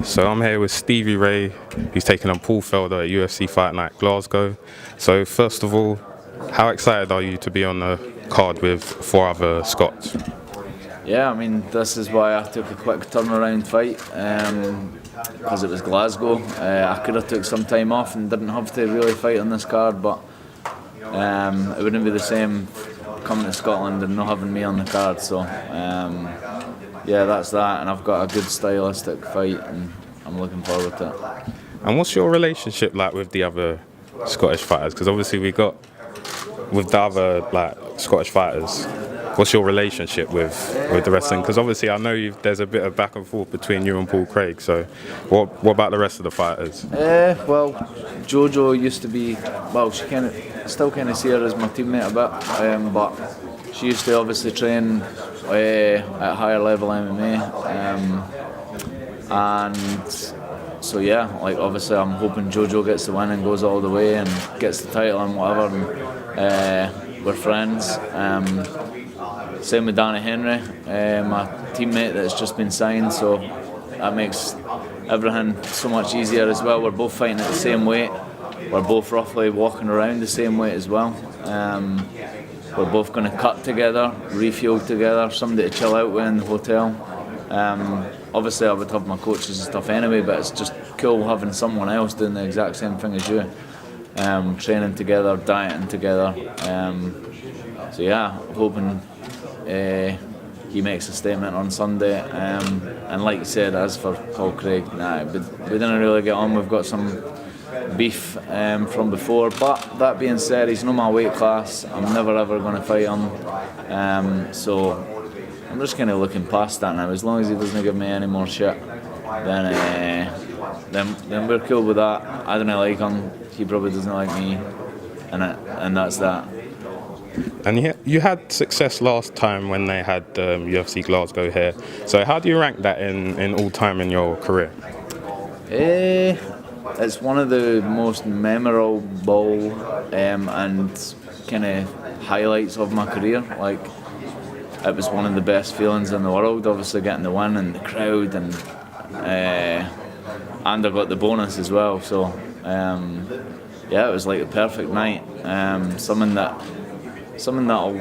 So I'm here with Stevie Ray, who's taking on Paul Felder at UFC Fight Night Glasgow. So first of all, how excited are you to be on the card with four other Scots? Yeah, I mean, this is why I took a quick turnaround fight, because it was Glasgow. I could have took some time off and didn't have to really fight on this card, but it wouldn't be the same coming to Scotland and not having me on the card. So yeah, that's that, and I've got a good stylistic fight and I'm looking forward to it. And what's your relationship like with the other Scottish fighters? Because obviously we got with the other Scottish fighters. What's your relationship with the wrestling? Because obviously I know there's a bit of back and forth between you and Paul Craig. So what about the rest of the fighters? Well, Jojo used to be, well, she still kind of see her as my teammate a bit, but she used to obviously train at higher level MMA, and so yeah, like obviously I'm hoping Jojo gets the win and goes all the way and gets the title and whatever, and we're friends. Same with Danny Henry, my teammate that's just been signed, so that makes everything so much easier as well. We're both fighting at the same weight, we're both roughly walking around the same weight as well. We're both going to cut together, refuel together, somebody to chill out with in the hotel. Obviously I would have my coaches and stuff anyway, but it's just cool having someone else doing the exact same thing as you. Training together, dieting together. So yeah, hoping he makes a statement on Sunday. And like you said, as for Paul Craig, we didn't really get on. We've got some beef from before, but that being said, he's not my weight class. I'm never ever going to fight him, so I'm just kind of looking past that now. As long as he doesn't give me any more shit, then we're cool with that. I don't like him, he probably doesn't like me, and that's that. And you had success last time when they had UFC Glasgow here. So how do you rank that in all time in your career? It's one of the most memorable and kind of highlights of my career. Like, it was one of the best feelings in the world, obviously getting the win and the crowd, and I got the bonus as well. So yeah, it was like a perfect night. Something that'll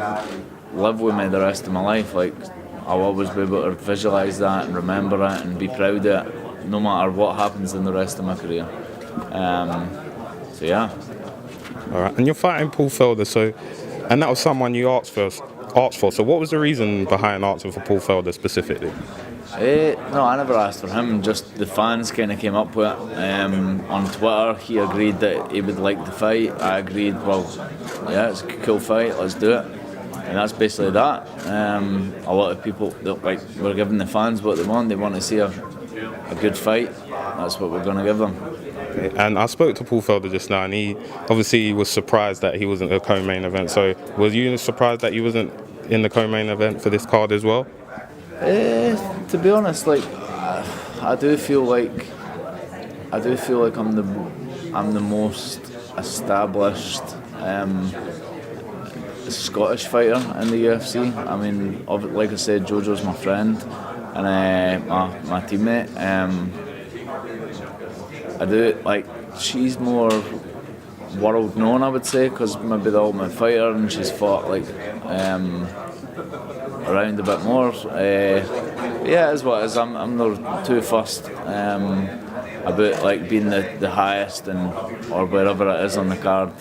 live with me the rest of my life. Like, I'll always be able to visualise that and remember it and be proud of it, no matter what happens in the rest of my career. So yeah. All right, and you're fighting Paul Felder, and that was someone you asked for. So what was the reason behind asking for Paul Felder specifically? No, I never asked for him. Just the fans kind of came up with it. On Twitter, he agreed that he would like the fight. I agreed. Well, yeah, it's a cool fight. Let's do it. And that's basically that. A lot of people we're giving the fans what they want. They want to see a good fight. That's what we're going to give them. And I spoke to Paul Felder just now, and he obviously was surprised that he wasn't a co-main event. So were you surprised that he wasn't in the co-main event for this card as well? To be honest, I do feel like I'm the most established Scottish fighter in the UFC. I mean, like I said, Jojo's my friend and my teammate. She's more world known, I would say, because maybe the Ultimate Fighter, and she's fought around a bit more. Yeah, it is what it is. I'm not too fussed about being the highest or wherever it is on the card.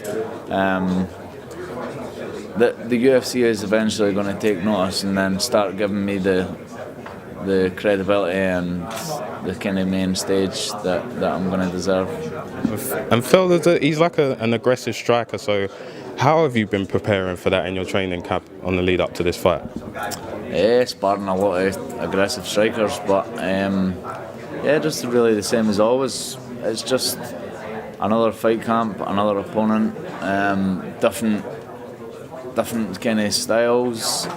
The UFC is eventually going to take notice and then start giving me the credibility and the kind of main stage that I'm going to deserve. And Felder, he's like an aggressive striker, so how have you been preparing for that in your training camp on the lead up to this fight? Sparring a lot of aggressive strikers, but yeah, just really the same as always. It's just another fight camp, another opponent, different kind of styles,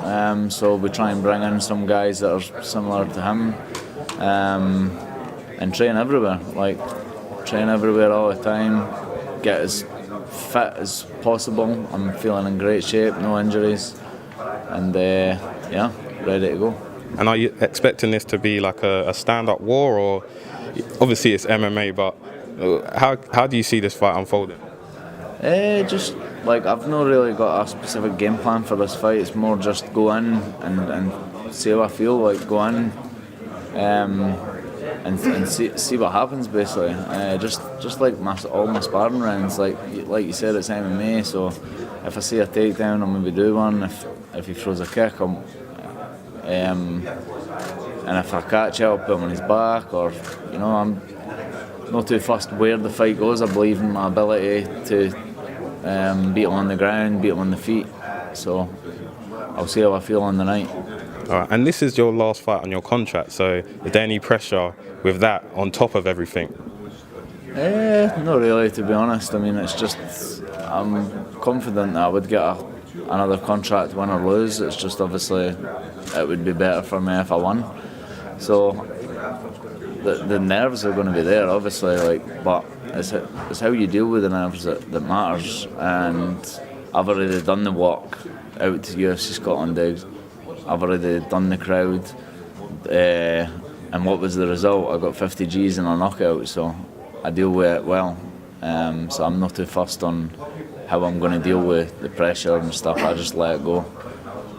so we try and bring in some guys that are similar to him, and train everywhere, all the time, get as fit as possible. I'm feeling in great shape, no injuries, and yeah, ready to go. And are you expecting this to be like a stand-up war, or obviously it's MMA, but how do you see this fight unfolding? Just like I've not really got a specific game plan for this fight. It's more just go in and see how I feel. Like go in and see what happens basically. Just like all my sparring rounds. Like you said, it's MMA. So if I see a takedown, I'll maybe do one. If he throws a kick, and if I catch it, I'll put him on his back. Or I'm not too fussed where the fight goes. I believe in my ability to beat him on the ground, beat him on the feet. So I'll see how I feel on the night. All right, and this is your last fight on your contract, so is there any pressure with that on top of everything? Not really, to be honest. I mean, it's just I'm confident that I would get another contract, win or lose. It's just obviously it would be better for me if I won. So the nerves are going to be there, obviously, but it's how you deal with the nerves that matters. And I've already done the walk out to UFC Scotland. I've already done the crowd, and what was the result? I got 50 G's in a knockout, so I deal with it well. So I'm not too fussed on how I'm going to deal with the pressure and stuff. I just let it go.